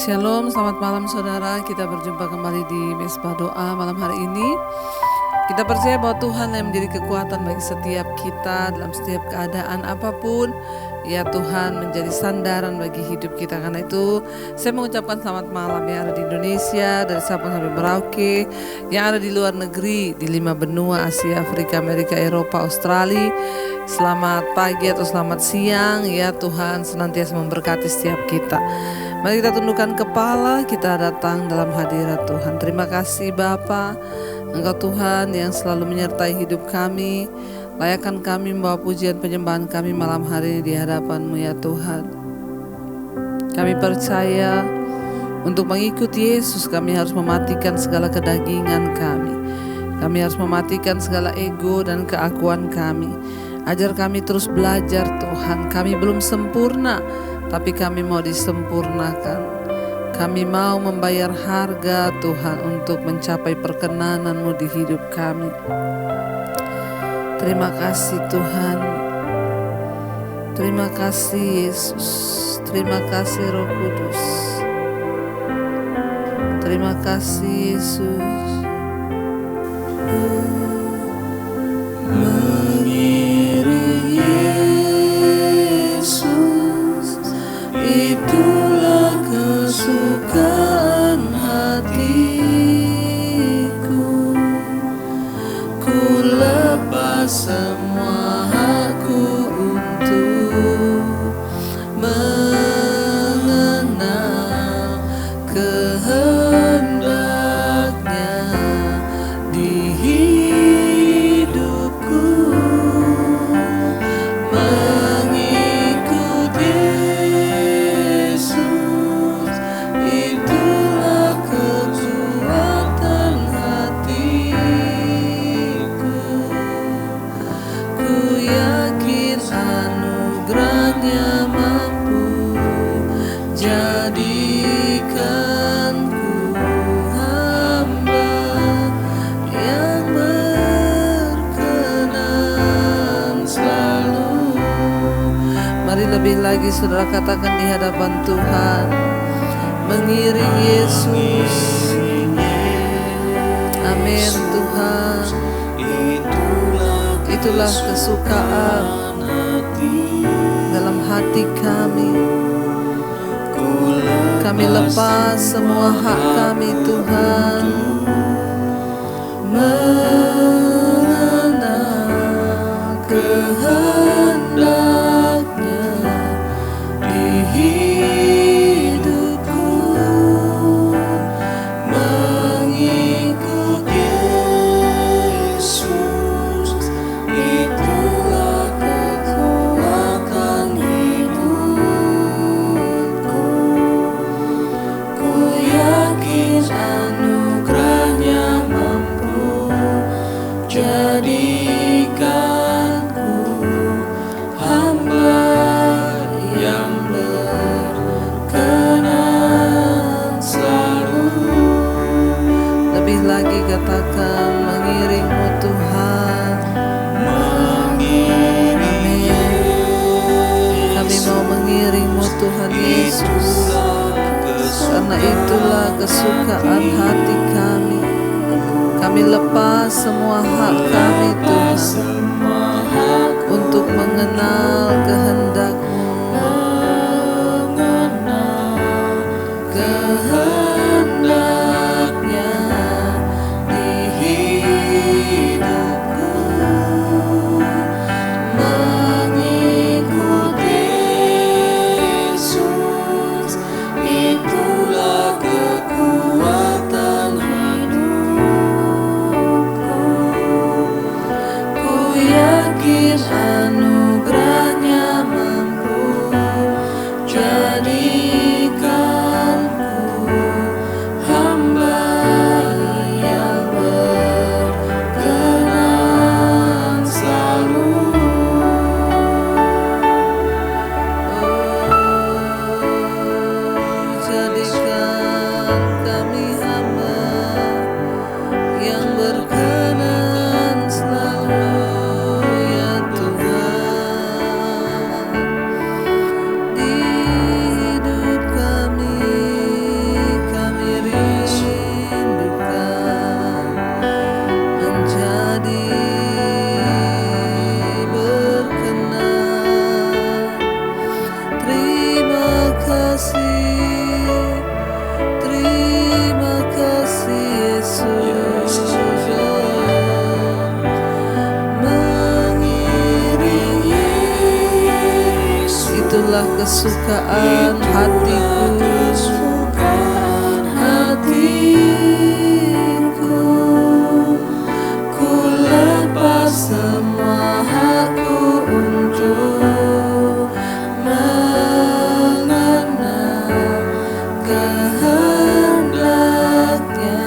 Shalom, selamat malam saudara. Kita berjumpa kembali di Mesbah Doa malam hari ini. Kita percaya bahwa Tuhan yang menjadi kekuatan bagi setiap kita dalam setiap keadaan apapun. Ya Tuhan menjadi sandaran bagi hidup kita. Karena itu saya mengucapkan selamat malam yang ada di Indonesia, dari Sabang sampai Merauke, yang ada di luar negeri, di 5 benua, Asia, Afrika, Amerika, Eropa, Australia. Selamat pagi atau selamat siang. Ya Tuhan senantiasa memberkati setiap kita. Mari kita tundukkan kepala, kita datang dalam hadirat Tuhan. Terima kasih Bapa, Engkau Tuhan yang selalu menyertai hidup kami. Layakkan kami membawa pujian penyembahan kami malam hari ini di hadapan-Mu ya Tuhan. Kami percaya untuk mengikuti Yesus kami harus mematikan segala kedagingan kami. Kami harus mematikan segala ego dan keakuan kami. Ajar kami terus belajar Tuhan. Kami belum sempurna, tapi kami mau disempurnakan. Kami mau membayar harga Tuhan untuk mencapai perkenanan-Mu di hidup kami. Terima kasih Tuhan. Terima kasih Yesus. Terima kasih Roh Kudus. Terima kasih Yesus. Mengiring Yesus, itulah kesukaan hatiku. Ku lepas semua hakku untuk mengenal kehendaknya di hidupku. Mengikut Yesus, itulah kekuatan hatiku. Ku yakin anugerahnya mampu jadikanku hamba yang berkenan selalu. Mari lebih lagi saudara katakan di hadapan Tuhan. Mengiring Yesus. Amin Tuhan. Itulah kesukaan dalam hati kami. Kami lepas semua hak kami Tuhan, mengenal kehendaknya di hidupku. Mengikut Yesus, itulah kekuatan hidupku. Ku yakin anugerahnya mampu jadikanku hamba yang berkenan selalu. Lebih lagi katakan mengiring-Mu Tuhan. Amin. Kami mau mengiring-Mu Tuhan Yesus, karena itulah kesukaan hati kami. Kami lepas semua hak kami Tuhan untuk mengenal kehendak-Mu. Kehendaknya di hidupku. Mengikut Yesus, itulah kekuatan hidupku. Ku yakin anugerahnya kesukaan hatiku, ku lepas semua hakku untuk mengenal kehendaknya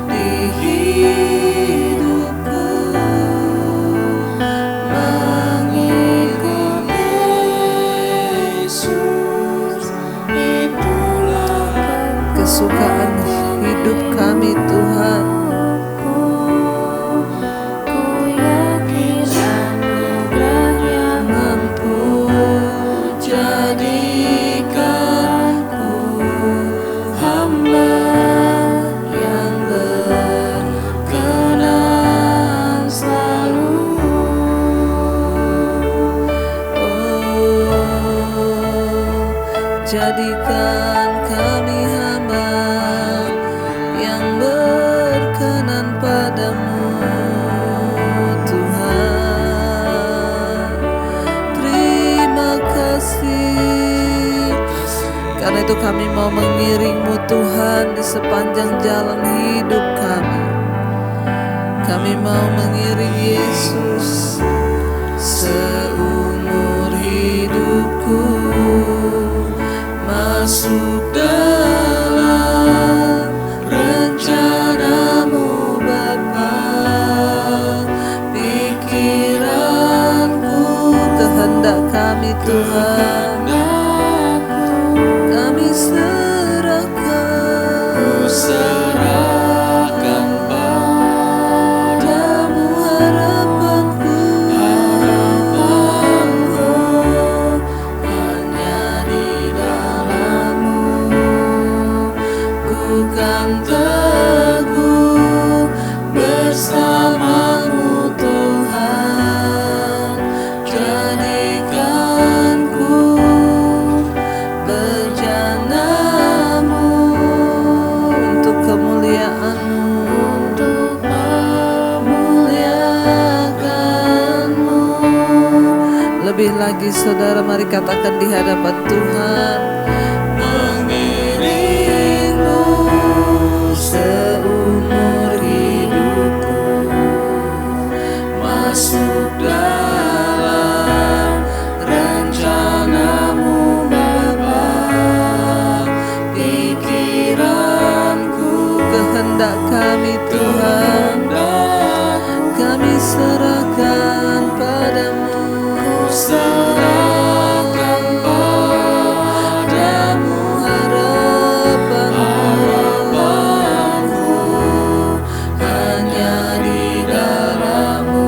di hidupku. Mengikut Yesus, itulah kesukaan hidup kami Tuhan. Ku yakin anugerah yang mampu jadikanku hamba yang berkenan selalu. Jadikan kami hamba yang berkenan padamu Tuhan. Terima kasih, karena itu kami mau mengiring-Mu Tuhan di sepanjang jalan hidup kami. Kami mau mengiring Yesus seumur hidupku, masuk dalam rencana-Mu Bapa. Pikiranku, kehendak kami Tuhan, kami serahkan padamu harapanku, hanya di dalam-Mu ku kan teguh bersama-Mu Tuhan. Jadikanku berjana-Mu untuk kemuliaan-Mu, untuk memuliakan-Mu. Lebih lagi saudara, mari katakan di hadapan Tuhan, mengiring-Mu seumur hidupku, masuk dalam rencana-Mu Bapa. Pikiranku, kehendak kami Tuhan, kami serahkan padamu. Serahkan padamu harapanku, hanya di dalam-Mu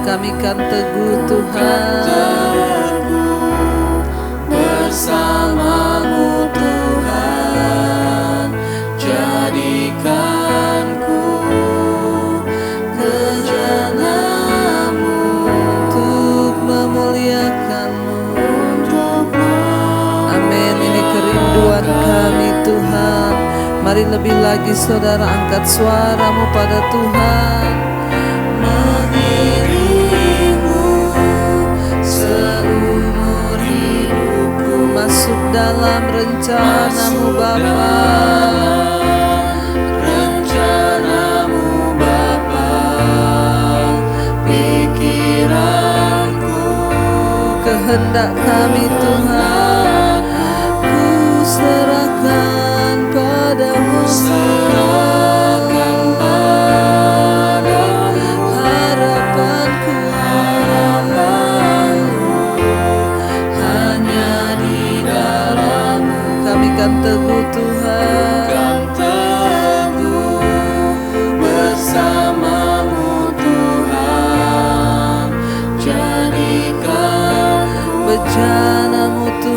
kami kan teguh Tuhan, bersama-Mu Tuhan. Jadikanku kerjaan-Mu untuk memuliakan-Mu. Amin. Ini kerinduan kami Tuhan. Mari lebih lagi saudara angkat suara-Mu pada Tuhan. Mengiring-Mu seumur hidupku, masuk dalam rencana-Mu Bapa. Rencana-Mu Bapa. Pikiranku, kehendak kami Tuhan, ku serahkan padamu. Serahkan padamu harapanku, hanya di dalam-Mu kami kan teguh Tuhan, bersama-Mu Tuhan. Jadikan bejana-Mu Tuhan.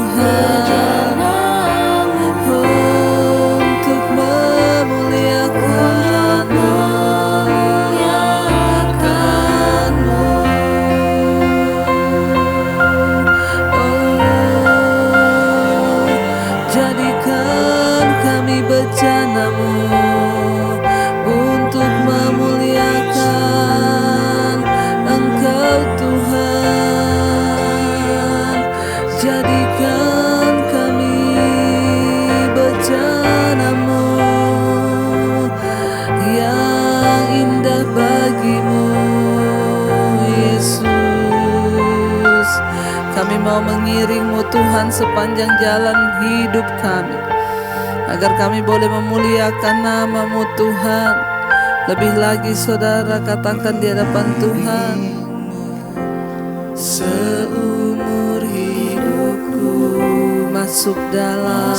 mau mengiring-Mu Tuhan sepanjang jalan hidup kami, agar kami boleh memuliakan nama-Mu Tuhan. Lebih lagi saudara katakan di hadapan Tuhan, seumur hidupku masuk dalam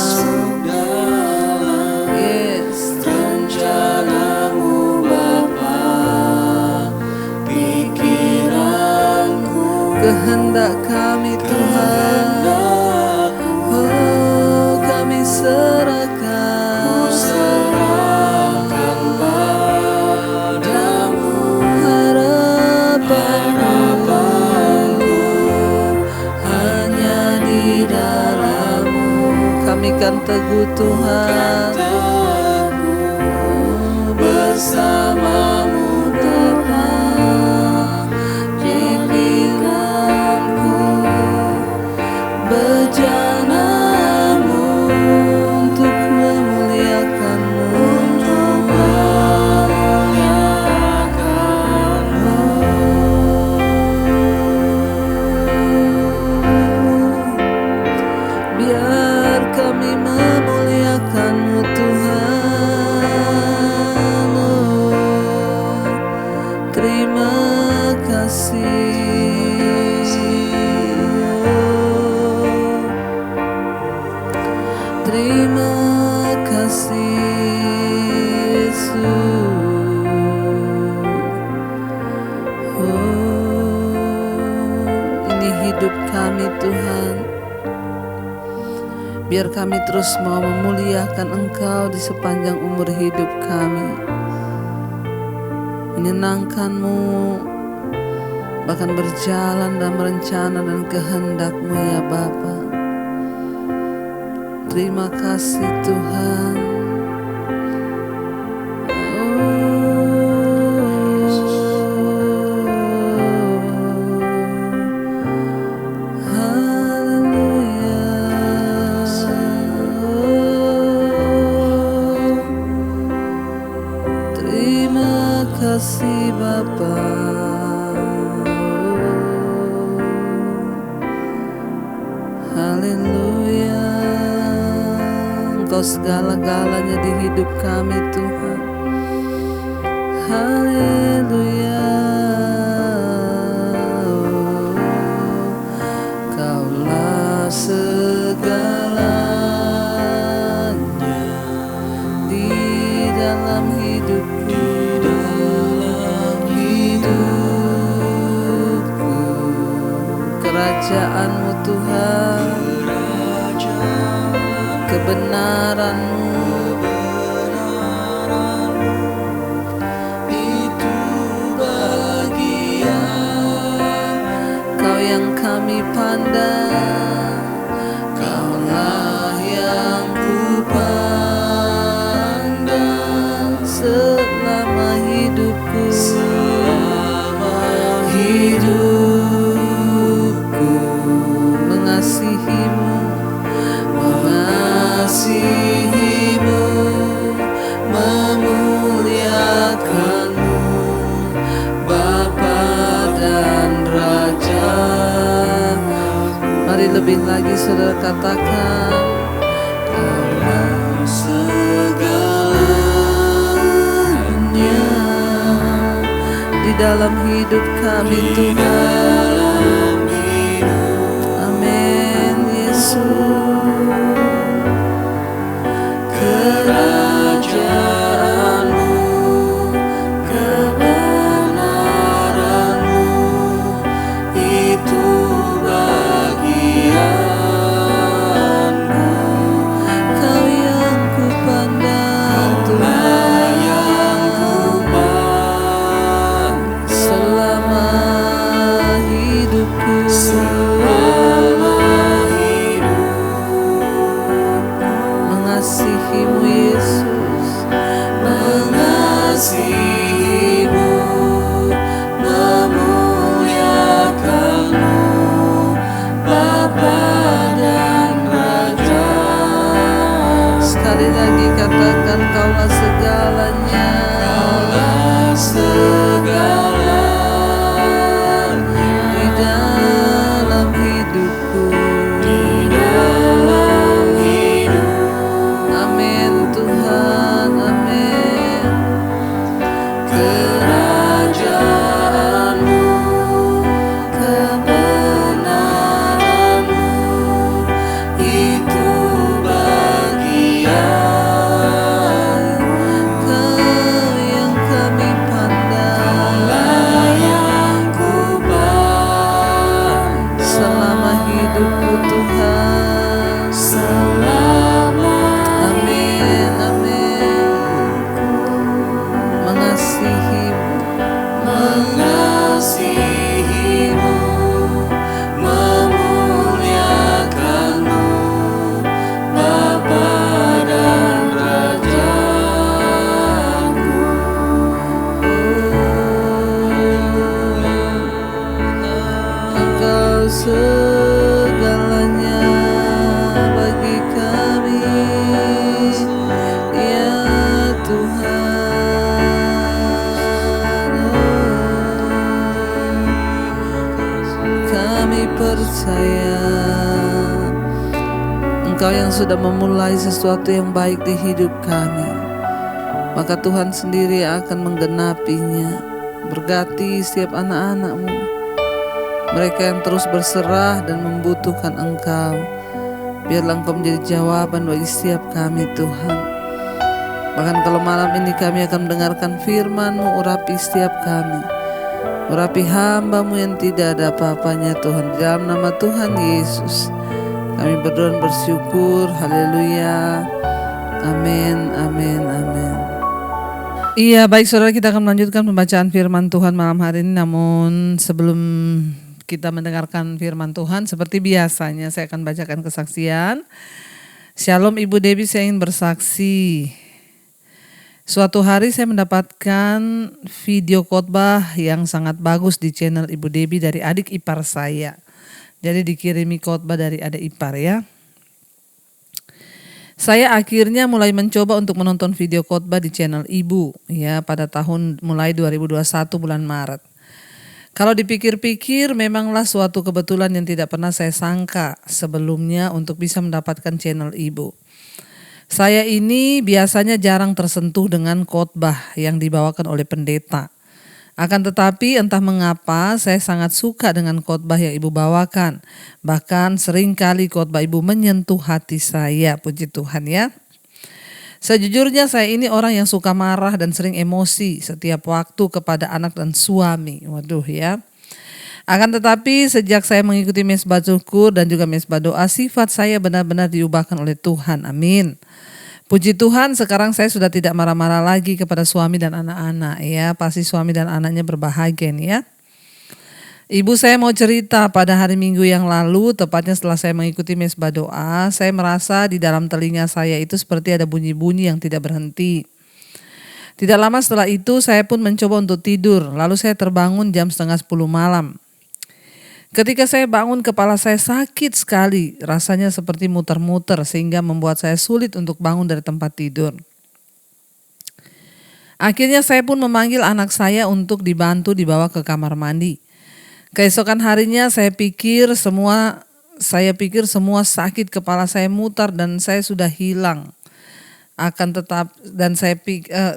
rencana-Mu Bapa, pikiranku, kehendak kami Tuhan, oh kami serahkan padamu, harapanku hanya di dalam-Mu. Kami kan teguh Tuhan, bersama-Mu Bapa, pikiranku berjalan-Mu untuk memuliakan-Mu, biar kami memuliakan-Mu Tuhan. Oh, terima kasih. Oh, terima kasih Yesus. Oh, ini hidup kami Tuhan. Biar kami terus mau memuliakan Engkau di sepanjang umur hidup kami, menyenangkan-Mu, bahkan berjalan dalam rencana dan kehendak-Mu ya Bapa. Terima kasih Tuhan. Terima kasih Bapa. Haleluya. Engkau segala-galanya di hidup kami Tuhan. Haleluya. Kaulah segalanya di dalam hidupku, kerajaan-Mu Tuhan, kebenaran-Mu itu bagian Kau yang kami pandang. Kaulah yang ku pandang selama hidupku, mengasihi-Mu, memuliakan-Mu Bapa dan Raja. Mari lebih lagi saudara katakan, Kaulah segalanya di dalam hidup kami Tuhan. Amin Yesus. Kerajaan-Mu, kebenaran-Mu itu bagianku. Kau yang ku pandang Tuhan, selama hidupku. segalanya bagi kami, ya Tuhan. Kami percaya Engkau yang sudah memulai sesuatu yang baik di hidup kami, maka Tuhan sendiri akan menggenapinya. Berkati setiap anak-anak-Mu, mereka yang terus berserah dan membutuhkan Engkau. Biarlah Engkau menjadi jawaban bagi setiap kami, Tuhan. Bahkan kalau malam ini kami akan mendengarkan firman-Mu, urapi setiap kami, urapi hamba-Mu yang tidak ada apa-apanya, Tuhan. Di dalam nama Tuhan Yesus kami berdoa dan bersyukur. Haleluya. Amin, amin, amin. Iya, baik saudara, kita akan melanjutkan pembacaan firman Tuhan malam hari ini. Namun sebelum kita mendengarkan firman Tuhan, seperti biasanya saya akan bacakan kesaksian. Shalom Ibu Debbie, saya ingin bersaksi. Suatu hari saya mendapatkan video khotbah yang sangat bagus di channel Ibu Debbie dari adik ipar saya. Jadi dikirimi khotbah dari adik ipar ya. Saya akhirnya mulai mencoba untuk menonton video khotbah di channel Ibu ya pada tahun mulai 2021 bulan Maret. Kalau dipikir-pikir memanglah suatu kebetulan yang tidak pernah saya sangka sebelumnya untuk bisa mendapatkan channel Ibu. Saya ini biasanya jarang tersentuh dengan khotbah yang dibawakan oleh pendeta. Akan tetapi entah mengapa saya sangat suka dengan khotbah yang Ibu bawakan. Bahkan seringkali khotbah Ibu menyentuh hati saya, puji Tuhan ya. Sejujurnya saya ini orang yang suka marah dan sering emosi setiap waktu kepada anak dan suami. Waduh ya. Akan tetapi sejak saya mengikuti mesbah syukur dan juga mesbah doa, sifat saya benar-benar diubahkan oleh Tuhan. Amin. Puji Tuhan, sekarang saya sudah tidak marah-marah lagi kepada suami dan anak-anak ya. Pasti suami dan anaknya berbahagia nih ya. Ibu, saya mau cerita pada hari Minggu yang lalu, tepatnya setelah saya mengikuti mesbah doa, saya merasa di dalam telinga saya itu seperti ada bunyi-bunyi yang tidak berhenti. Tidak lama setelah itu saya pun mencoba untuk tidur, lalu saya terbangun jam 9:30 malam. Ketika saya bangun, kepala saya sakit sekali, rasanya seperti muter-muter sehingga membuat saya sulit untuk bangun dari tempat tidur. Akhirnya saya pun memanggil anak saya untuk dibantu dibawa ke kamar mandi. Keesokan harinya saya pikir semua sakit kepala saya mutar dan saya sudah hilang.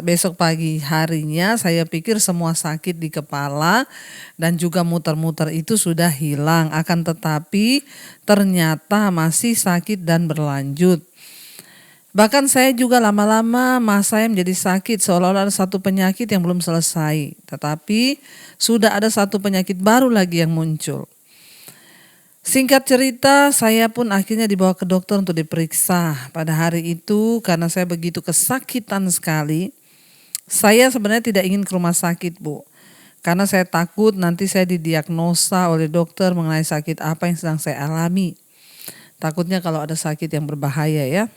Besok pagi harinya saya pikir semua sakit di kepala dan juga muter-muter itu sudah hilang. Akan tetapi ternyata masih sakit dan berlanjut. Bahkan saya juga lama-lama masa saya menjadi sakit seolah-olah ada satu penyakit yang belum selesai. Tetapi sudah ada satu penyakit baru lagi yang muncul. Singkat cerita, saya pun akhirnya dibawa ke dokter untuk diperiksa. Pada hari itu karena saya begitu kesakitan sekali, saya sebenarnya tidak ingin ke rumah sakit, Bu. Karena saya takut nanti saya didiagnosa oleh dokter mengenai sakit apa yang sedang saya alami. Takutnya kalau ada sakit yang berbahaya ya.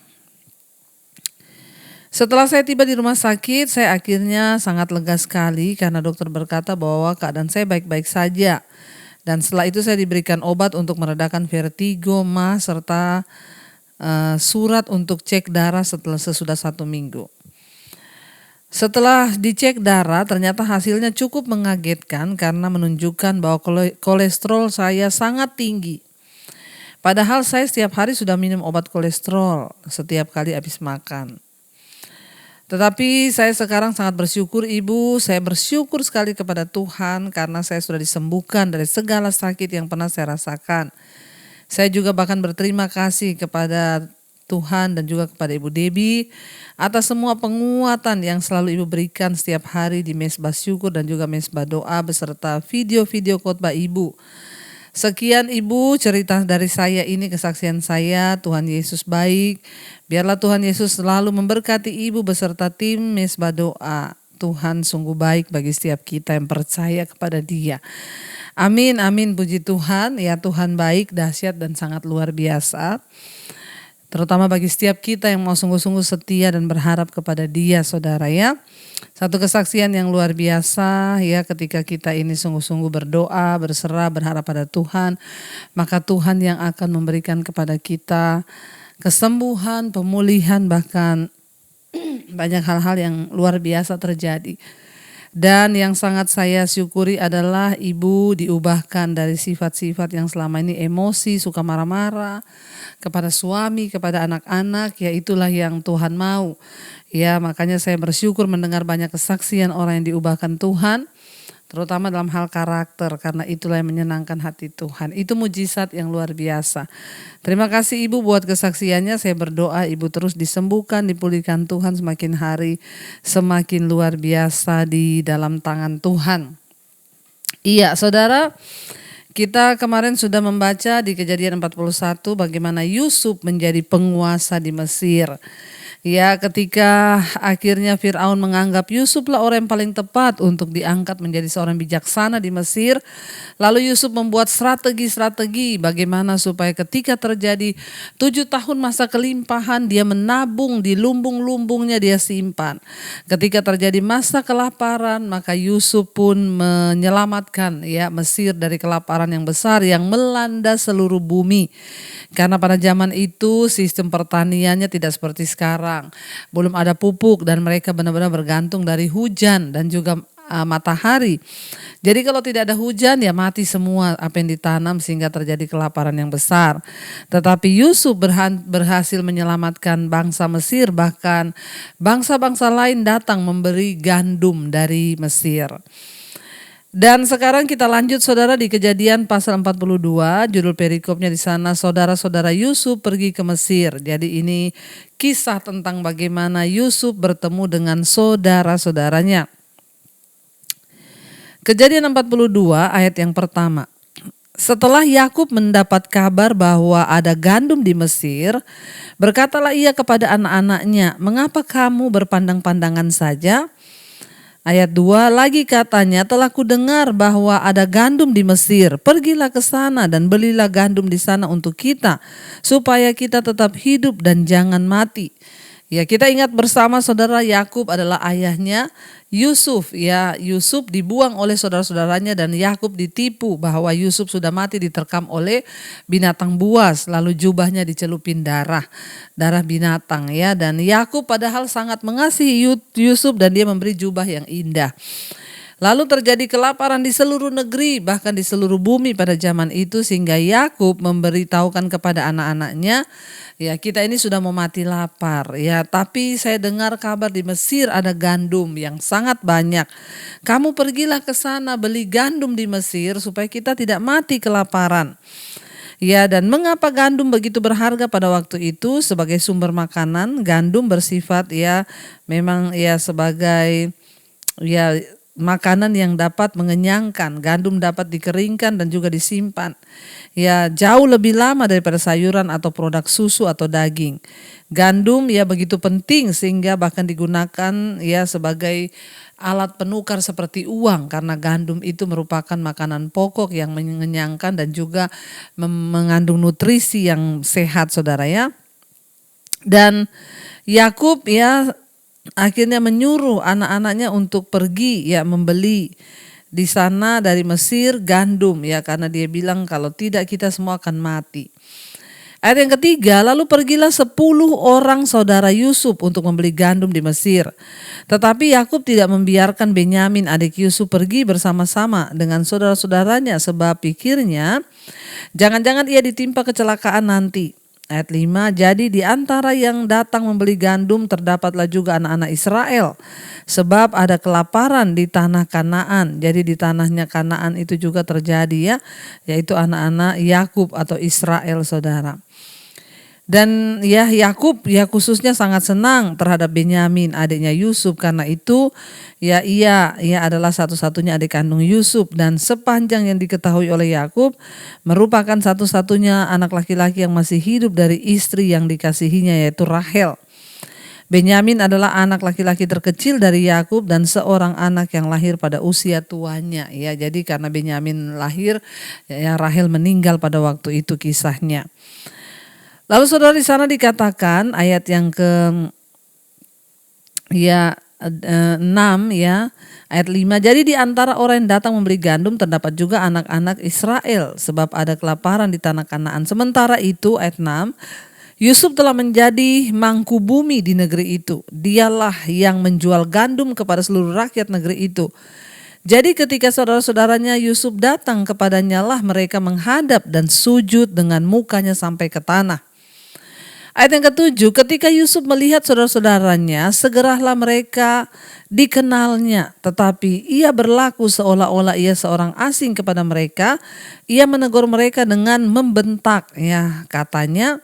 Setelah saya tiba di rumah sakit, saya akhirnya sangat lega sekali karena dokter berkata bahwa keadaan saya baik-baik saja. Dan setelah itu saya diberikan obat untuk meredakan vertigo, serta surat untuk cek darah sesudah 1 minggu. Setelah dicek darah, ternyata hasilnya cukup mengagetkan karena menunjukkan bahwa kolesterol saya sangat tinggi. Padahal saya setiap hari sudah minum obat kolesterol setiap kali habis makan. Tetapi saya sekarang sangat bersyukur Ibu, saya bersyukur sekali kepada Tuhan karena saya sudah disembuhkan dari segala sakit yang pernah saya rasakan. Saya juga bahkan berterima kasih kepada Tuhan dan juga kepada Ibu Debbie atas semua penguatan yang selalu Ibu berikan setiap hari di mesbah syukur dan juga mesbah doa beserta video-video khotbah Ibu. Sekian Ibu cerita dari saya ini, kesaksian saya. Tuhan Yesus baik. Biarlah Tuhan Yesus selalu memberkati Ibu beserta tim mesbah doa. Tuhan sungguh baik bagi setiap kita yang percaya kepada Dia. Amin, amin, puji Tuhan. Ya, Tuhan baik, dahsyat dan sangat luar biasa. Terutama bagi setiap kita yang mau sungguh-sungguh setia dan berharap kepada Dia, saudara ya. Satu kesaksian yang luar biasa ya, ketika kita ini sungguh-sungguh berdoa, berserah, berharap pada Tuhan, maka Tuhan yang akan memberikan kepada kita kesembuhan, pemulihan, bahkan banyak hal-hal yang luar biasa terjadi. Dan yang sangat saya syukuri adalah ibu diubahkan dari sifat-sifat yang selama ini emosi, suka marah-marah kepada suami, kepada anak-anak, ya itulah yang Tuhan mau. Ya, makanya saya bersyukur mendengar banyak kesaksian orang yang diubahkan Tuhan, terutama dalam hal karakter, karena itulah yang menyenangkan hati Tuhan. Itu mujizat yang luar biasa. Terima kasih Ibu buat kesaksiannya. Saya berdoa Ibu terus disembuhkan, dipulihkan Tuhan, semakin hari semakin luar biasa di dalam tangan Tuhan. Iya, saudara, kita kemarin sudah membaca di Kejadian 41 bagaimana Yusuf menjadi penguasa di Mesir. Ya, ketika akhirnya Firaun menganggap Yusuflah orang yang paling tepat untuk diangkat menjadi seorang bijaksana di Mesir. Lalu Yusuf membuat strategi-strategi bagaimana supaya ketika terjadi 7 tahun masa kelimpahan, dia menabung di lumbung-lumbungnya, dia simpan. Ketika terjadi masa kelaparan, maka Yusuf pun menyelamatkan ya Mesir dari kelaparan yang besar yang melanda seluruh bumi. Karena pada zaman itu sistem pertaniannya tidak seperti sekarang. Belum ada pupuk dan mereka benar-benar bergantung dari hujan dan juga matahari. Jadi kalau tidak ada hujan ya mati semua apa yang ditanam sehingga terjadi kelaparan yang besar. Tetapi Yusuf berhasil menyelamatkan bangsa Mesir, bahkan bangsa-bangsa lain datang memberi gandum dari Mesir. Dan sekarang kita lanjut saudara di Kejadian pasal 42, judul perikopnya di sana saudara-saudara Yusuf pergi ke Mesir. Jadi ini kisah tentang bagaimana Yusuf bertemu dengan saudara-saudaranya. Kejadian 42 ayat yang pertama. Setelah Yakub mendapat kabar bahwa ada gandum di Mesir, berkatalah ia kepada anak-anaknya, "Mengapa kamu berpandang-pandangan saja?" Ayat 2 lagi katanya, "Telah kudengar bahwa ada gandum di Mesir. Pergilah ke sana dan belilah gandum di sana untuk kita, supaya kita tetap hidup dan jangan mati." Ya, kita ingat bersama saudara Yakub adalah ayahnya Yusuf. Ya, Yusuf dibuang oleh saudara-saudaranya dan Yakub ditipu bahwa Yusuf sudah mati diterkam oleh binatang buas, lalu jubahnya dicelupin darah binatang ya. Dan Yakub padahal sangat mengasihi Yusuf dan dia memberi jubah yang indah. Lalu terjadi kelaparan di seluruh negeri, bahkan di seluruh bumi pada zaman itu, sehingga Yakub memberitahukan kepada anak-anaknya, ya kita ini sudah mau mati lapar ya, tapi saya dengar kabar di Mesir ada gandum yang sangat banyak. Kamu pergilah ke sana beli gandum di Mesir supaya kita tidak mati kelaparan. Ya, dan mengapa gandum begitu berharga pada waktu itu? Sebagai sumber makanan, gandum bersifat ya memang ya sebagai ya makanan yang dapat mengenyangkan. Gandum dapat dikeringkan dan juga disimpan. Ya, jauh lebih lama daripada sayuran atau produk susu atau daging. Gandum ya begitu penting sehingga bahkan digunakan ya sebagai alat penukar seperti uang, karena gandum itu merupakan makanan pokok yang mengenyangkan dan juga mengandung nutrisi yang sehat, saudara ya. Dan Yakub ya akhirnya menyuruh anak-anaknya untuk pergi ya membeli di sana dari Mesir gandum ya, karena dia bilang kalau tidak kita semua akan mati. Ayat yang ketiga, lalu pergilah 10 orang saudara Yusuf untuk membeli gandum di Mesir. Tetapi Yakub tidak membiarkan Benyamin adik Yusuf pergi bersama-sama dengan saudara-saudaranya, sebab pikirnya jangan-jangan ia ditimpa kecelakaan nanti. Ayat 5, jadi di antara yang datang membeli gandum terdapatlah juga anak-anak Israel. Sebab ada kelaparan di tanah Kanaan. Jadi di tanahnya Kanaan itu juga terjadi ya, yaitu anak-anak Yakub atau Israel, saudara. Dan ya Yakub ya khususnya sangat senang terhadap Benyamin adiknya Yusuf, karena itu ya ia adalah satu-satunya adik kandung Yusuf, dan sepanjang yang diketahui oleh Yakub merupakan satu-satunya anak laki-laki yang masih hidup dari istri yang dikasihinya, yaitu Rahel. Benyamin adalah anak laki-laki terkecil dari Yakub dan seorang anak yang lahir pada usia tuanya ya. Jadi karena Benyamin lahir ya Rahel meninggal pada waktu itu kisahnya. Lalu saudara di sana dikatakan ayat yang ke 6 ya, ayat 5. Jadi di antara orang yang datang membeli gandum terdapat juga anak-anak Israel sebab ada kelaparan di tanah Kanaan. Sementara itu ayat 6, Yusuf telah menjadi mangku bumi di negeri itu. Dialah yang menjual gandum kepada seluruh rakyat negeri itu. Jadi ketika saudara-saudaranya Yusuf datang kepadanya lah mereka menghadap dan sujud dengan mukanya sampai ke tanah. Ayat yang ke-7, ketika Yusuf melihat saudara-saudaranya, segeralah mereka dikenalnya. Tetapi ia berlaku seolah-olah ia seorang asing kepada mereka. Ia menegur mereka dengan membentak. Ya, katanya,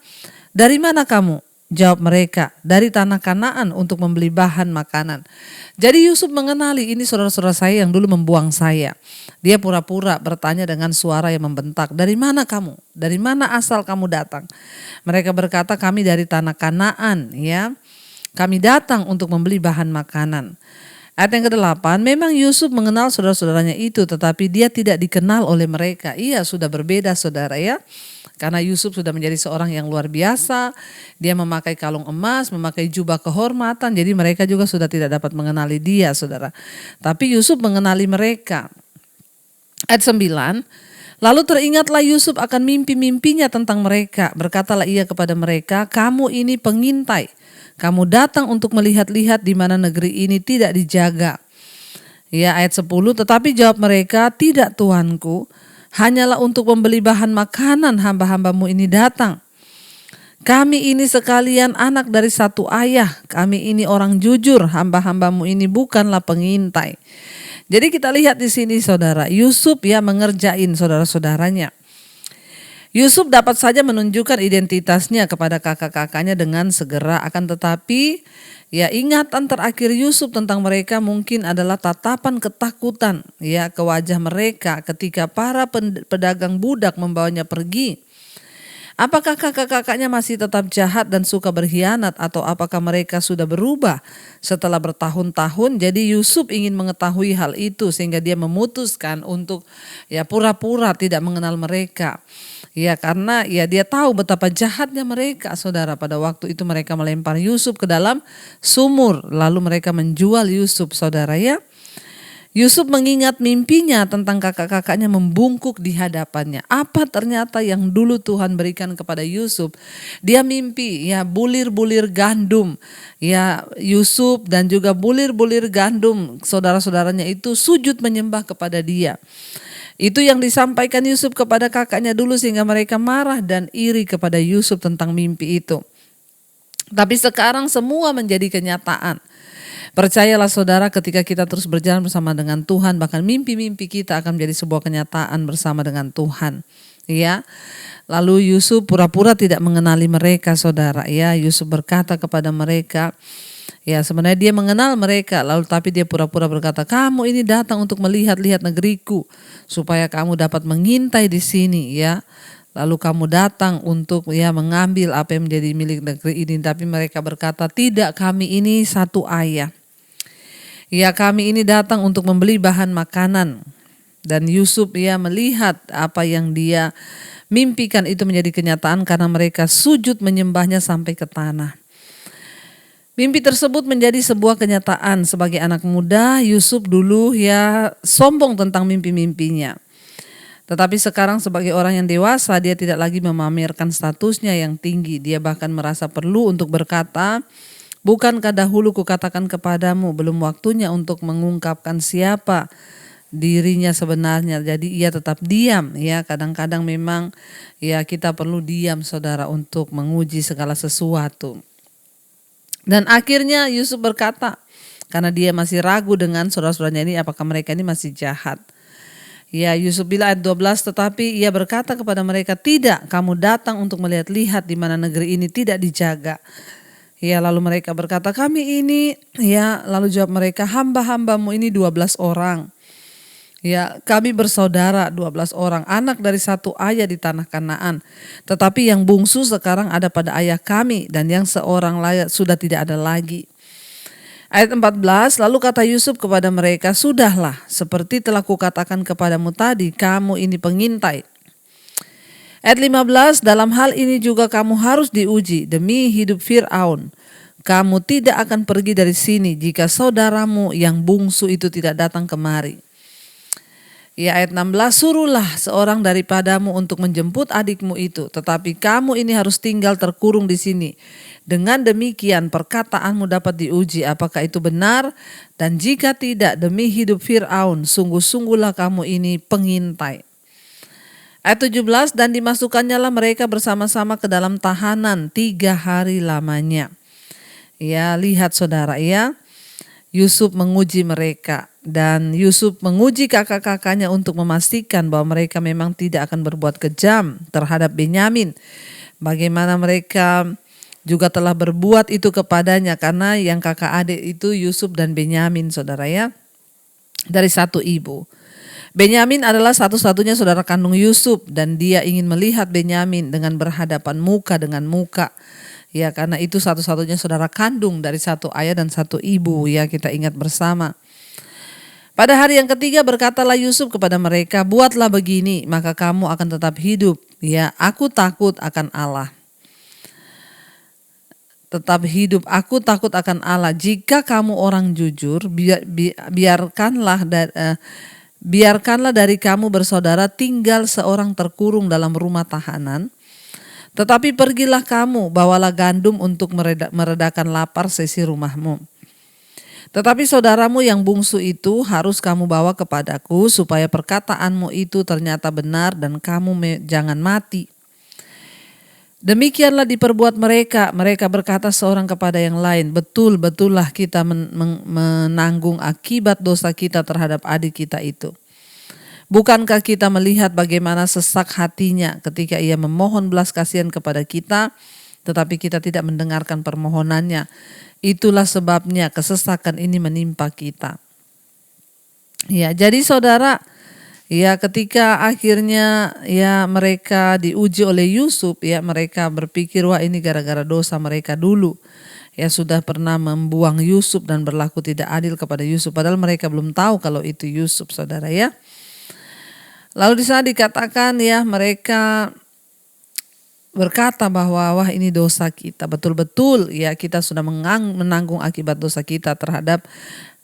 "Dari mana kamu?" Jawab mereka, "Dari tanah Kanaan untuk membeli bahan makanan." Jadi Yusuf mengenali ini saudara-saudara saya yang dulu membuang saya. Dia pura-pura bertanya dengan suara yang membentak, "Dari mana kamu? Dari mana asal kamu datang?" Mereka berkata, "Kami dari tanah Kanaan, ya. Kami datang untuk membeli bahan makanan." Ayat yang ke-8, memang Yusuf mengenal saudara-saudaranya itu, tetapi dia tidak dikenal oleh mereka. Ia sudah berbeda saudara ya. Karena Yusuf sudah menjadi seorang yang luar biasa, dia memakai kalung emas, memakai jubah kehormatan, jadi mereka juga sudah tidak dapat mengenali dia saudara. Tapi Yusuf mengenali mereka. Ayat 9, lalu teringatlah Yusuf akan mimpi-mimpinya tentang mereka. Berkatalah ia kepada mereka, "Kamu ini pengintai. Kamu datang untuk melihat-lihat di mana negeri ini tidak dijaga." Ya, ayat 10, tetapi jawab mereka, "Tidak Tuanku, hanyalah untuk membeli bahan makanan hamba-hambamu ini datang. Kami ini sekalian anak dari satu ayah. Kami ini orang jujur, hamba-hambamu ini bukanlah pengintai." Jadi kita lihat di sini saudara, Yusuf ya mengerjain saudara-saudaranya. Yusuf dapat saja menunjukkan identitasnya kepada kakak-kakaknya dengan segera, akan tetapi ya ingatan terakhir Yusuf tentang mereka mungkin adalah tatapan ketakutan ya ke wajah mereka ketika para pedagang budak membawanya pergi. Apakah kakak-kakaknya masih tetap jahat dan suka berkhianat, atau apakah mereka sudah berubah setelah bertahun-tahun? Jadi Yusuf ingin mengetahui hal itu sehingga dia memutuskan untuk ya pura-pura tidak mengenal mereka. Ya karena ya dia tahu betapa jahatnya mereka saudara. Pada waktu itu mereka melempar Yusuf ke dalam sumur, lalu mereka menjual Yusuf saudara ya. Yusuf mengingat mimpinya tentang kakak-kakaknya membungkuk di hadapannya. Apa ternyata yang dulu Tuhan berikan kepada Yusuf? Dia mimpi ya bulir-bulir gandum. Ya Yusuf dan juga bulir-bulir gandum saudara-saudaranya itu sujud menyembah kepada dia. Itu yang disampaikan Yusuf kepada kakaknya dulu sehingga mereka marah dan iri kepada Yusuf tentang mimpi itu. Tapi sekarang semua menjadi kenyataan. Percayalah saudara, ketika kita terus berjalan bersama dengan Tuhan, bahkan mimpi-mimpi kita akan menjadi sebuah kenyataan bersama dengan Tuhan. Ya. Lalu Yusuf pura-pura tidak mengenali mereka saudara. Ya, Yusuf berkata kepada mereka, ya sebenarnya dia mengenal mereka, lalu tapi dia pura-pura berkata, "Kamu ini datang untuk melihat-lihat negeriku, supaya kamu dapat mengintai di sini ya. Lalu kamu datang untuk ya mengambil apa yang menjadi milik negeri ini." Tapi mereka berkata, "Tidak, kami ini satu ayah. Ya kami ini datang untuk membeli bahan makanan." Dan Yusuf ya melihat apa yang dia mimpikan itu menjadi kenyataan karena mereka sujud menyembahnya sampai ke tanah. Mimpi tersebut menjadi sebuah kenyataan. Sebagai anak muda, Yusuf dulu ya sombong tentang mimpi-mimpinya. Tetapi sekarang sebagai orang yang dewasa, dia tidak lagi memamerkan statusnya yang tinggi. Dia bahkan merasa perlu untuk berkata, "Bukankah dahulu kukatakan kepadamu, belum waktunya untuk mengungkapkan siapa dirinya sebenarnya." Jadi ia tetap diam ya. Kadang-kadang memang ya kita perlu diam saudara untuk menguji segala sesuatu. Dan akhirnya Yusuf berkata, karena dia masih ragu dengan saudara-saudaranya ini, apakah mereka ini masih jahat. Ya Yusuf bilang ayat 12, tetapi ia berkata kepada mereka, "Tidak, kamu datang untuk melihat-lihat di mana negeri ini tidak dijaga." Ya lalu mereka berkata, "Kami ini," ya lalu jawab mereka, "hamba-hambamu ini 12 orang. Ya kami bersaudara 12 orang, anak dari satu ayah di tanah Kanaan. Tetapi yang bungsu sekarang ada pada ayah kami, dan yang seorang layak sudah tidak ada lagi." Ayat 14, lalu kata Yusuf kepada mereka, "Sudahlah, seperti telah kukatakan kepadamu tadi, kamu ini pengintai. Ayat 15, dalam hal ini juga kamu harus diuji demi hidup Fir'aun. Kamu tidak akan pergi dari sini jika saudaramu yang bungsu itu tidak datang kemari. Ya, ayat 16, suruhlah seorang daripadamu untuk menjemput adikmu itu, tetapi kamu ini harus tinggal terkurung di sini. Dengan demikian perkataanmu dapat diuji apakah itu benar, dan jika tidak, demi hidup Fir'aun, sungguh-sungguhlah kamu ini pengintai. Ayat 17, dan dimasukkannya lah mereka bersama-sama ke dalam tahanan 3 hari lamanya. Ya, lihat saudara ya, Yusuf menguji mereka dan Yusuf menguji kakak-kakaknya untuk memastikan bahwa mereka memang tidak akan berbuat kejam terhadap Benyamin. Bagaimana mereka juga telah berbuat itu kepadanya, karena yang kakak adik itu Yusuf dan Benyamin, saudara ya, dari satu ibu. Benyamin adalah satu-satunya saudara kandung Yusuf dan dia ingin melihat Benyamin dengan berhadapan muka dengan muka. Ya, karena itu satu-satunya saudara kandung dari satu ayah dan satu ibu, ya, kita ingat bersama. Pada hari yang ketiga berkatalah Yusuf kepada mereka, buatlah begini maka kamu akan tetap hidup. Ya, aku takut akan Allah. Tetap hidup, aku takut akan Allah. Jika kamu orang jujur, biarkanlah dari kamu bersaudara tinggal seorang terkurung dalam rumah tahanan. Tetapi pergilah kamu, bawalah gandum untuk meredakan lapar sesi rumahmu. Tetapi saudaramu yang bungsu itu harus kamu bawa kepadaku, supaya perkataanmu itu ternyata benar dan kamu jangan mati. Demikianlah diperbuat mereka. Mereka berkata seorang kepada yang lain, betullah kita menanggung akibat dosa kita terhadap adik kita itu. Bukankah kita melihat bagaimana sesak hatinya ketika ia memohon belas kasihan kepada kita, tetapi kita tidak mendengarkan permohonannya. Itulah sebabnya kesesakan ini menimpa kita. Ya, jadi saudara, ya, ketika akhirnya ya mereka diuji oleh Yusuf, ya mereka berpikir wah ini gara-gara dosa mereka dulu. Ya, sudah pernah membuang Yusuf dan berlaku tidak adil kepada Yusuf, padahal mereka belum tahu kalau itu Yusuf, saudara ya. Lalu di sana dikatakan ya mereka berkata bahwa wah ini dosa kita, betul-betul ya kita sudah menanggung akibat dosa kita terhadap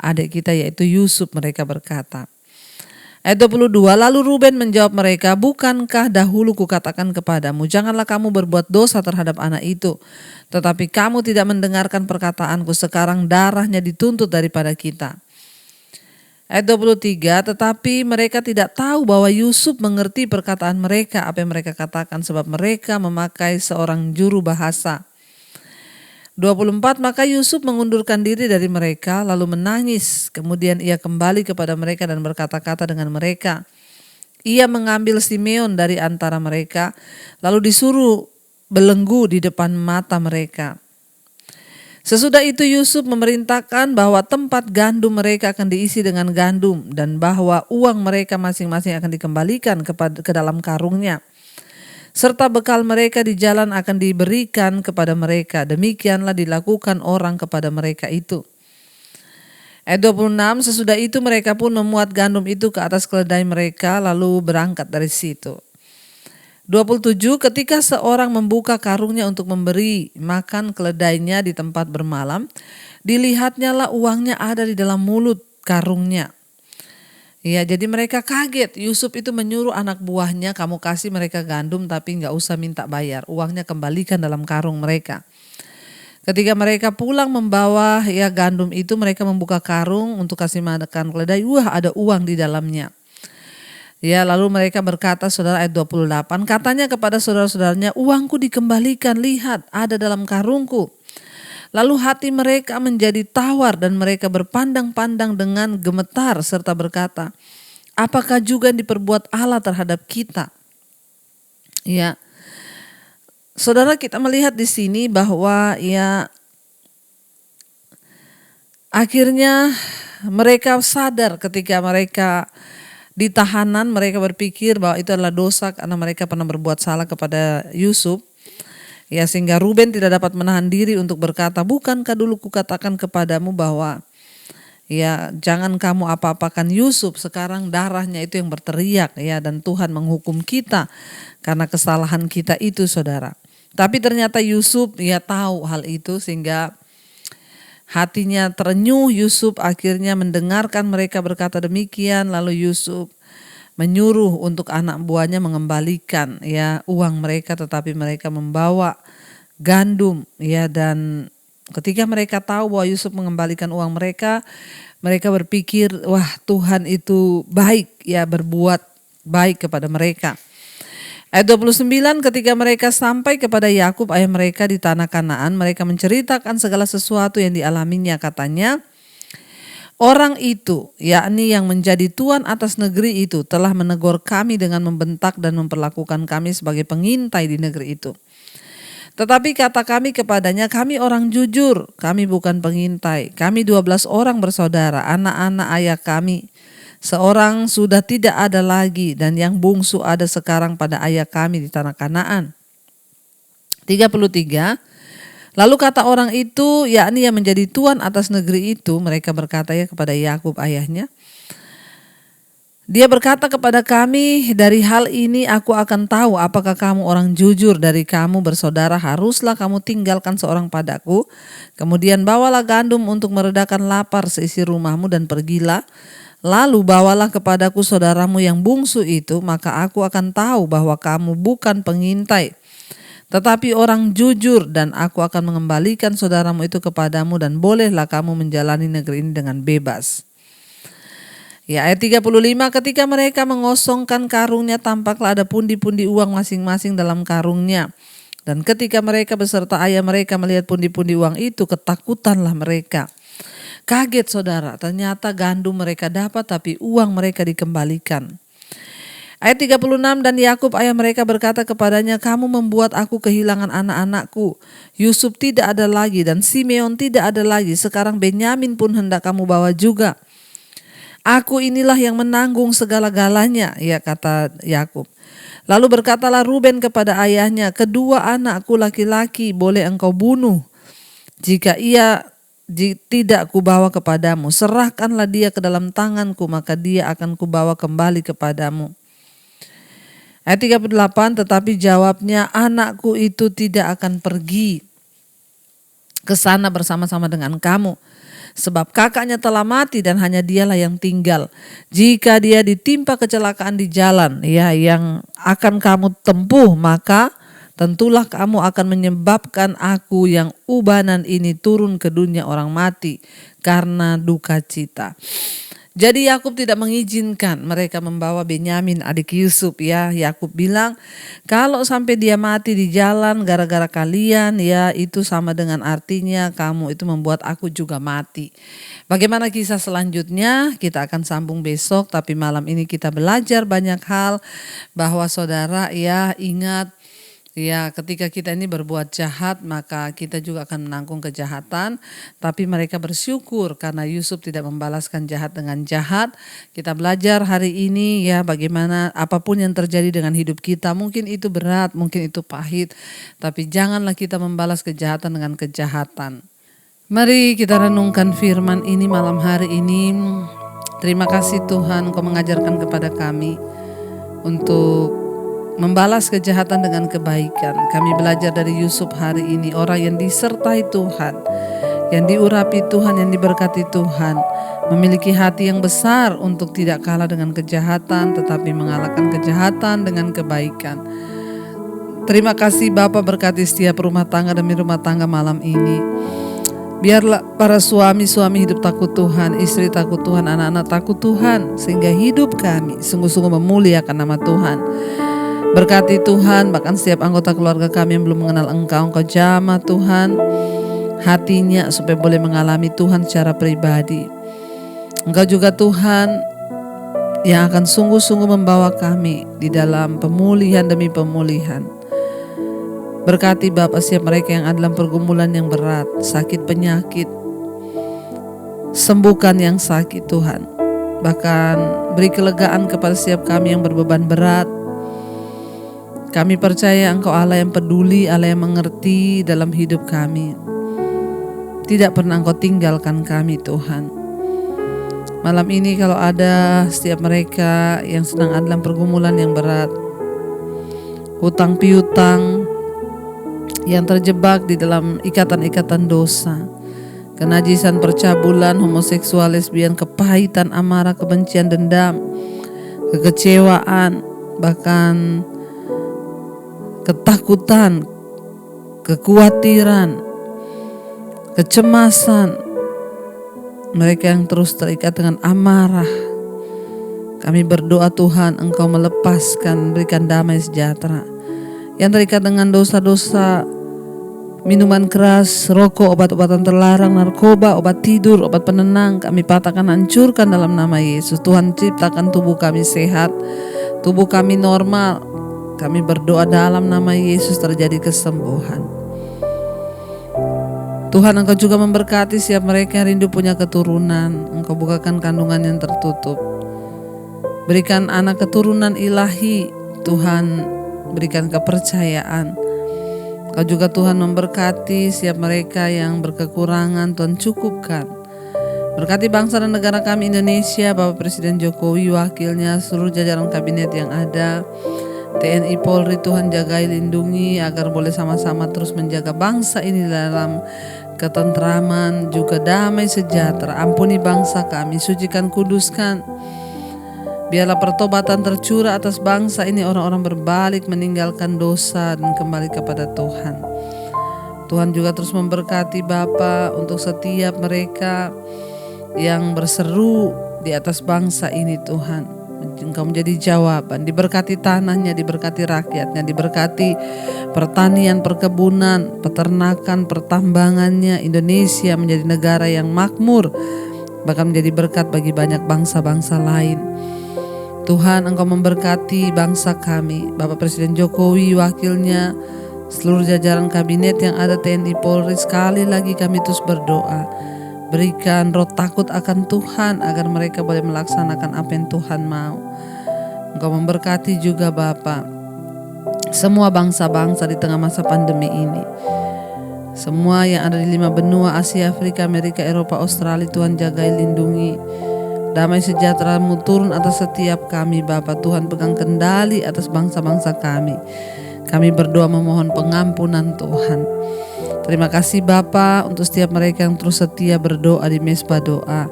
adik kita yaitu Yusuf, mereka berkata. Ayat 22, lalu Ruben menjawab mereka, bukankah dahulu kukatakan kepadamu, janganlah kamu berbuat dosa terhadap anak itu. Tetapi kamu tidak mendengarkan perkataanku, sekarang darahnya dituntut daripada kita. Ayat 23, tetapi mereka tidak tahu bahwa Yusuf mengerti perkataan mereka, apa yang mereka katakan, sebab mereka memakai seorang juru bahasa. 24, maka Yusuf mengundurkan diri dari mereka lalu menangis. Kemudian ia kembali kepada mereka dan berkata-kata dengan mereka. Ia mengambil Simeon dari antara mereka lalu disuruh belenggu di depan mata mereka. Sesudah itu Yusuf memerintahkan bahwa tempat gandum mereka akan diisi dengan gandum dan bahwa uang mereka masing-masing akan dikembalikan ke dalam karungnya. Serta bekal mereka di jalan akan diberikan kepada mereka. Demikianlah dilakukan orang kepada mereka itu. Ayat 26, sesudah itu mereka pun memuat gandum itu ke atas keledai mereka lalu berangkat dari situ. 27, ketika seorang membuka karungnya untuk memberi makan keledainya di tempat bermalam, dilihatnya lah uangnya ada di dalam mulut karungnya. Ya, jadi mereka kaget. Yusuf itu menyuruh anak buahnya, kamu kasih mereka gandum tapi gak usah minta bayar. Uangnya kembalikan dalam karung mereka. Ketika mereka pulang membawa ya gandum itu, mereka membuka karung untuk kasih makan keledai. Wah, ada uang di dalamnya. Ya, lalu mereka berkata, saudara, ayat 28, katanya kepada saudara-saudaranya, uangku dikembalikan, lihat ada dalam karungku. Lalu hati mereka menjadi tawar dan mereka berpandang-pandang dengan gemetar serta berkata, apakah juga yang diperbuat Allah terhadap kita? Ya, saudara, kita melihat di sini bahwa ya akhirnya mereka sadar ketika mereka di tahanan, mereka berpikir bahwa itu adalah dosa karena mereka pernah berbuat salah kepada Yusuf. Ya, sehingga Ruben tidak dapat menahan diri untuk berkata, bukankah dulu kukatakan kepadamu bahwa Ya, jangan kamu apa-apakan Yusuf, sekarang darahnya itu yang berteriak ya, dan Tuhan menghukum kita karena kesalahan kita itu, saudara. Tapi ternyata Yusuf ya tahu hal itu sehingga hatinya terenyuh. Yusuf akhirnya mendengarkan mereka berkata demikian, lalu Yusuf menyuruh untuk anak buahnya mengembalikan ya uang mereka, tetapi mereka membawa gandum ya, dan ketika mereka tahu bahwa Yusuf mengembalikan uang mereka, mereka berpikir, wah Tuhan itu baik ya, berbuat baik kepada mereka. Ayat 29, ketika mereka sampai kepada Yakub ayah mereka di tanah Kanaan, mereka menceritakan segala sesuatu yang dialaminya. Katanya, orang itu, yakni yang menjadi tuan atas negeri itu, telah menegur kami dengan membentak dan memperlakukan kami sebagai pengintai di negeri itu. Tetapi kata kami kepadanya, kami orang jujur, kami bukan pengintai. Kami 12 orang bersaudara, anak-anak ayah kami. Seorang sudah tidak ada lagi dan yang bungsu ada sekarang pada ayah kami di tanah Kanaan. 33. Lalu kata orang itu, yakni yang menjadi tuan atas negeri itu, mereka berkata ya kepada Yakub ayahnya. Dia berkata kepada kami, dari hal ini aku akan tahu apakah kamu orang jujur. Dari kamu bersaudara haruslah kamu tinggalkan seorang padaku. Kemudian bawalah gandum untuk meredakan lapar seisi rumahmu dan pergilah. Lalu bawalah kepadaku saudaramu yang bungsu itu, maka aku akan tahu bahwa kamu bukan pengintai, tetapi orang jujur, dan aku akan mengembalikan saudaramu itu kepadamu dan bolehlah kamu menjalani negeri ini dengan bebas. Ya, ayat 35, ketika mereka mengosongkan karungnya, tampaklah ada pundi-pundi uang masing-masing dalam karungnya. Dan ketika mereka beserta ayah mereka melihat pundi-pundi uang itu, ketakutanlah mereka. Kaget saudara, ternyata gandum mereka dapat tapi uang mereka dikembalikan. Ayat 36, dan Yakub ayah mereka berkata kepadanya, kamu membuat aku kehilangan anak-anakku. Yusuf tidak ada lagi dan Simeon tidak ada lagi. Sekarang Benyamin pun hendak kamu bawa juga. Aku inilah yang menanggung segala-galanya, ya kata Yakub. Lalu berkatalah Ruben kepada ayahnya, kedua anakku laki-laki boleh engkau bunuh. Jika tidak kubawa kepadamu, serahkanlah dia ke dalam tanganku, maka dia akan kubawa kembali kepadamu. Ayat 38, tetapi jawabnya, anakku itu tidak akan pergi ke sana bersama-sama dengan kamu, sebab kakaknya telah mati dan hanya dialah yang tinggal. Jika dia ditimpa kecelakaan di jalan ya yang akan kamu tempuh, maka tentulah kamu akan menyebabkan aku yang ubanan ini turun ke dunia orang mati karena duka cita. Jadi Yakub tidak mengizinkan mereka membawa Benyamin adik Yusuf ya. Yakub bilang, kalau sampai dia mati di jalan gara-gara kalian ya, itu sama dengan artinya kamu itu membuat aku juga mati. Bagaimana kisah selanjutnya? Kita akan sambung besok, tapi malam ini kita belajar banyak hal bahwa saudara ya ingat, ya, ketika kita ini berbuat jahat, maka kita juga akan menanggung kejahatan. Tapi mereka bersyukur karena Yusuf tidak membalaskan jahat dengan jahat. Kita belajar hari ini ya bagaimana apapun yang terjadi dengan hidup kita. Mungkin itu berat, mungkin itu pahit. Tapi janganlah kita membalas kejahatan dengan kejahatan. Mari kita renungkan firman ini malam hari ini. Terima kasih Tuhan, Engkau mengajarkan kepada kami untuk membalas kejahatan dengan kebaikan. Kami belajar dari Yusuf hari ini, orang yang disertai Tuhan, yang diurapi Tuhan, yang diberkati Tuhan, memiliki hati yang besar untuk tidak kalah dengan kejahatan, tetapi mengalahkan kejahatan dengan kebaikan. Terima kasih Bapa, berkati setiap rumah tangga demi rumah tangga malam ini. Biarlah para suami-suami hidup takut Tuhan, istri takut Tuhan, anak-anak takut Tuhan, sehingga hidup kami sungguh-sungguh memuliakan nama Tuhan. Berkati Tuhan, bahkan setiap anggota keluarga kami yang belum mengenal Engkau jamah Tuhan hatinya supaya boleh mengalami Tuhan secara pribadi. Engkau juga Tuhan yang akan sungguh-sungguh membawa kami di dalam pemulihan demi pemulihan. Berkati Bapa setiap mereka yang ada dalam pergumulan yang berat, sakit penyakit, sembuhkan yang sakit Tuhan. Bahkan beri kelegaan kepada setiap kami yang berbeban berat. Kami percaya Engkau Allah yang peduli, Allah yang mengerti dalam hidup kami. Tidak pernah Engkau tinggalkan kami Tuhan. Malam ini kalau ada setiap mereka yang sedang ada dalam pergumulan yang berat, hutang piutang, yang terjebak di dalam ikatan-ikatan dosa, kenajisan, percabulan, homoseksual, lesbian, kepahitan, amarah, kebencian, dendam, kekecewaan, bahkan ketakutan, kekhawatiran, kecemasan, mereka yang terus terikat dengan amarah. Kami berdoa Tuhan, Engkau melepaskan, berikan damai sejahtera. Yang terikat dengan dosa-dosa, minuman keras, rokok, obat-obatan terlarang, narkoba, obat tidur, obat penenang, kami patahkan, hancurkan dalam nama Yesus. Tuhan, ciptakan tubuh kami sehat, tubuh kami normal. Kami berdoa dalam nama Yesus terjadi kesembuhan. Tuhan, Engkau juga memberkati siap mereka yang rindu punya keturunan. Engkau bukakan kandungan yang tertutup. Berikan anak keturunan ilahi. Tuhan, berikan kepercayaan. Kau juga Tuhan memberkati siap mereka yang berkekurangan. Tuhan, cukupkan. Berkati bangsa dan negara kami Indonesia, Bapak Presiden Jokowi, wakilnya, seluruh jajaran kabinet yang ada, TNI, Polri. Tuhan, jagai, lindungi agar boleh sama-sama terus menjaga bangsa ini dalam ketentraman, juga damai sejahtera. Ampuni bangsa kami, sucikan, kuduskan. Biarlah pertobatan tercurah atas bangsa ini, orang-orang berbalik meninggalkan dosa dan kembali kepada Tuhan. Tuhan juga terus memberkati Bapa untuk setiap mereka yang berseru di atas bangsa ini. Tuhan, Engkau menjadi jawaban. Diberkati tanahnya, diberkati rakyatnya, diberkati pertanian, perkebunan, peternakan, pertambangannya. Indonesia menjadi negara yang makmur, bahkan menjadi berkat bagi banyak bangsa-bangsa lain. Tuhan, Engkau memberkati bangsa kami, Bapak Presiden Jokowi, wakilnya, seluruh jajaran kabinet yang ada, TNI, Polri. Sekali lagi kami terus berdoa, berikan roh takut akan Tuhan agar mereka boleh melaksanakan apa yang Tuhan mau. Engkau memberkati juga Bapa semua bangsa-bangsa di tengah masa pandemi ini. Semua yang ada di 5 benua, Asia, Afrika, Amerika, Eropa, Australia, Tuhan jagai, lindungi. Damai sejahtera-Mu turun atas setiap kami Bapa. Tuhan, pegang kendali atas bangsa-bangsa kami. Kami berdoa memohon pengampunan Tuhan. Terima kasih Bapa untuk setiap mereka yang terus setia berdoa di Mesbah Doa.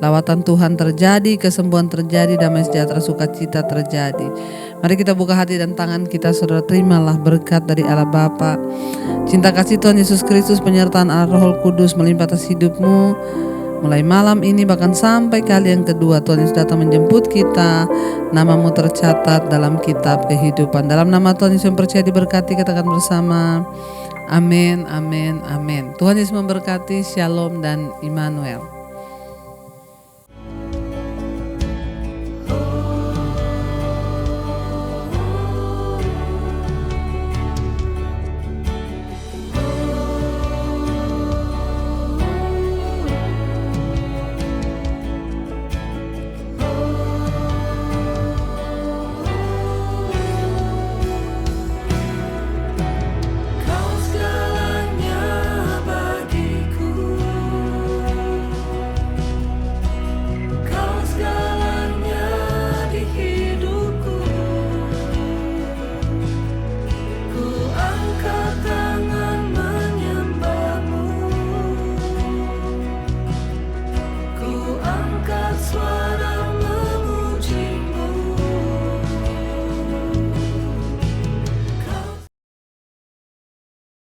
Lawatan Tuhan terjadi, kesembuhan terjadi, damai sejahtera, sukacita terjadi. Mari kita buka hati dan tangan kita, saudara, terimalah berkat dari Allah Bapa, cinta kasih Tuhan Yesus Kristus, penyertaan Allah Roh Kudus melimpah atas hidupmu. Mulai malam ini bahkan sampai kali yang kedua, Tuhan Yesus datang menjemput kita. Namamu tercatat dalam kitab kehidupan. Dalam nama Tuhan Yesus yang percaya diberkati, katakan bersama, amin, amin, amin. Tuhan Yesus memberkati. Shalom dan Immanuel.